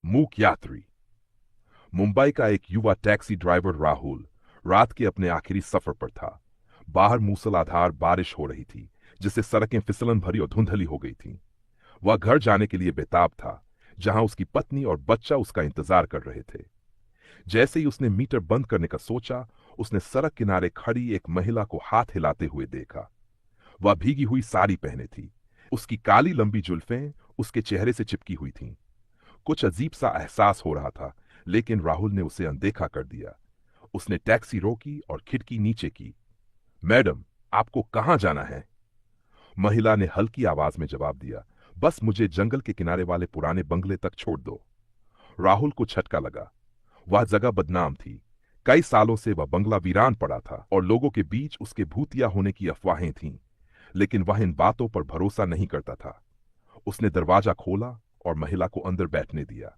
मूक यात्री। मुंबई का एक युवा टैक्सी ड्राइवर राहुल रात के अपने आखिरी सफर पर था। बाहर मूसलाधार बारिश हो रही थी, जिससे सड़कें फिसलन भरी और धुंधली हो गई थीं। वह घर जाने के लिए बेताब था, जहां उसकी पत्नी और बच्चा उसका इंतजार कर रहे थे। जैसे ही उसने मीटर बंद करने का सोचा, उसने सड़क किनारे खड़ी एक महिला को हाथ हिलाते हुए देखा। वह भीगी हुई साड़ी पहने थी। उसकी काली लंबी जुल्फें उसके चेहरे से चिपकी हुई थीं। कुछ अजीब सा एहसास हो रहा था, लेकिन राहुल ने उसे अनदेखा कर दिया। उसने टैक्सी रोकी और खिड़की नीचे की। मैडम, आपको कहां जाना है? महिला ने हल्की आवाज में जवाब दिया, बस मुझे जंगल के किनारे वाले पुराने बंगले तक छोड़ दो। राहुल को झटका लगा। वह जगह बदनाम थी। कई सालों से वह बंगला वीरान पड़ा था और लोगों के बीच उसके भूतिया होने की अफवाहें थीं। लेकिन वह इन बातों पर भरोसा नहीं करता था। उसने दरवाजा खोला और महिला को अंदर बैठने दिया।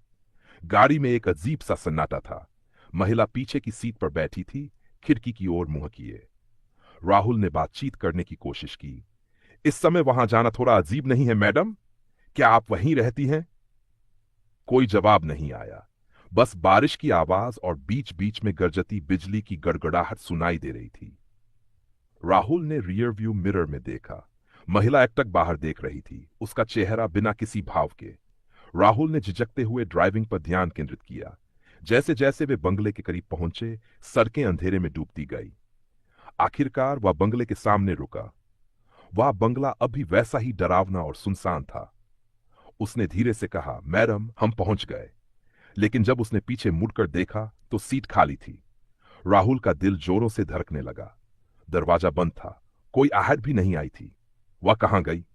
गाड़ी में एक अजीब सा सन्नाटा था। महिला पीछे की सीट पर बैठी थी, खिड़की की ओर मुंह किए। राहुल ने बातचीत करने की कोशिश की। इस समय वहां जाना थोड़ा अजीब नहीं है मैडम? क्या आप वहीं रहती हैं? कोई जवाब नहीं आया। बस बारिश की आवाज और बीच बीच में गरजती बिजली की गड़गड़ाहट सुनाई दे रही थी। राहुल ने रियर व्यू मिरर में देखा। महिला एकटक बाहर देख रही थी, उसका चेहरा बिना किसी भाव के। राहुल ने झिझकते हुए ड्राइविंग पर ध्यान केंद्रित किया। जैसे जैसे वे बंगले के करीब पहुंचे, सड़कें अंधेरे में डूबती गई। आखिरकार वह बंगले के सामने रुका। वह बंगला अभी वैसा ही डरावना और सुनसान था। उसने धीरे से कहा, मैडम, हम पहुंच गए। लेकिन जब उसने पीछे मुड़कर देखा तो सीट खाली थी। राहुल का दिल जोरों से धड़कने लगा। दरवाजा बंद था। कोई आहट भी नहीं आई थी। वह कहां गई?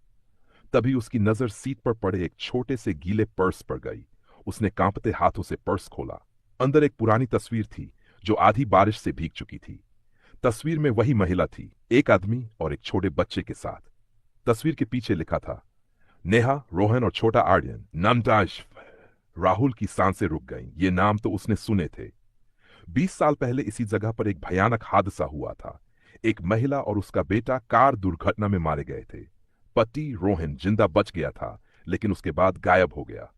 तभी उसकी नजर सीट पर पड़े एक छोटे से गीले पर्स पर गई। उसने कांपते हाथों से पर्स खोला। अंदर एक पुरानी तस्वीर थी, जो आधी बारिश से भीग चुकी थी। तस्वीर में वही महिला थी, एक आदमी और एक छोटे बच्चे के साथ। तस्वीर के पीछे लिखा था, नेहा, रोहन और छोटा आर्यन नामदाश। राहुल की सांसें रुक गईं। ये नाम तो उसने सुने थे। 20 साल पहले इसी जगह पर एक भयानक हादसा हुआ था। एक महिला और उसका बेटा कार दुर्घटना में मारे गए थे। पति रोहन जिंदा बच गया था, लेकिन उसके बाद गायब हो गया।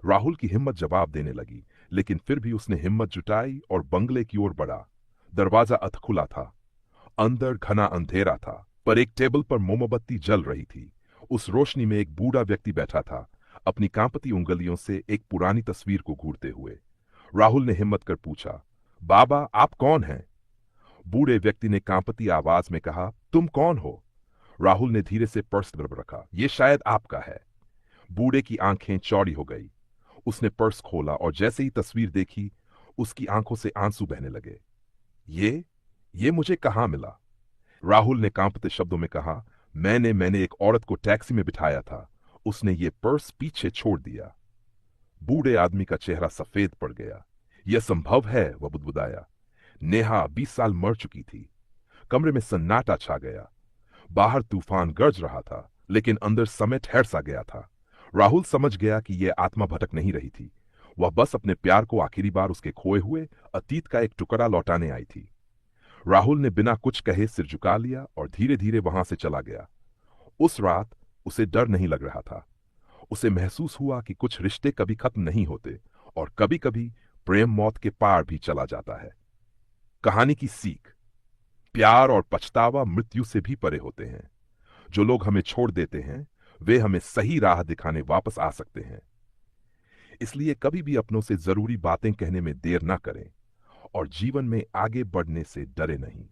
राहुल की हिम्मत जवाब देने लगी, लेकिन फिर भी उसने हिम्मत जुटाई और बंगले की ओर बढ़ा। दरवाजा अधखुला था। अंदर घना अंधेरा था, पर एक टेबल पर मोमबत्ती जल रही थी। उस रोशनी में एक बूढ़ा व्यक्ति बैठा था, अपनी कांपती उंगलियों से एक पुरानी तस्वीर को घूरते हुए। राहुल ने हिम्मत कर पूछा, बाबा, आप कौन हैं? बूढ़े व्यक्ति ने कांपती आवाज में कहा, तुम कौन हो? राहुल ने धीरे से पर्स तरफ रखा। ये शायद आपका है। बूढ़े की आंखें चौड़ी हो गई। उसने पर्स खोला और जैसे ही तस्वीर देखी, उसकी आंखों से आंसू बहने लगे। ये मुझे कहां मिला? राहुल ने कांपते शब्दों में कहा, मैंने एक औरत को टैक्सी में बिठाया था। उसने ये पर्स पीछे छोड़ दिया। बूढ़े आदमी का चेहरा सफेद पड़ गया। यह संभव है, वह बुदबुदाया। नेहा 20 साल मर चुकी थी। कमरे में सन्नाटा छा गया। बाहर तूफान गरज रहा था, लेकिन अंदर समय ठहर सा गया था। राहुल समझ गया कि यह आत्मा भटक नहीं रही थी। वह बस अपने प्यार को आखिरी बार उसके खोए हुए अतीत का एक टुकड़ा लौटाने आई थी। राहुल ने बिना कुछ कहे सिर झुका लिया और धीरे धीरे वहां से चला गया। उस रात उसे डर नहीं लग रहा था। उसे महसूस हुआ कि कुछ रिश्ते कभी खत्म नहीं होते, और कभी कभी प्रेम मौत के पार भी चला जाता है। कहानी की सीख, प्यार और पछतावा मृत्यु से भी परे होते हैं। जो लोग हमें छोड़ देते हैं, वे हमें सही राह दिखाने वापस आ सकते हैं। इसलिए कभी भी अपनों से जरूरी बातें कहने में देर ना करें और जीवन में आगे बढ़ने से डरे नहीं।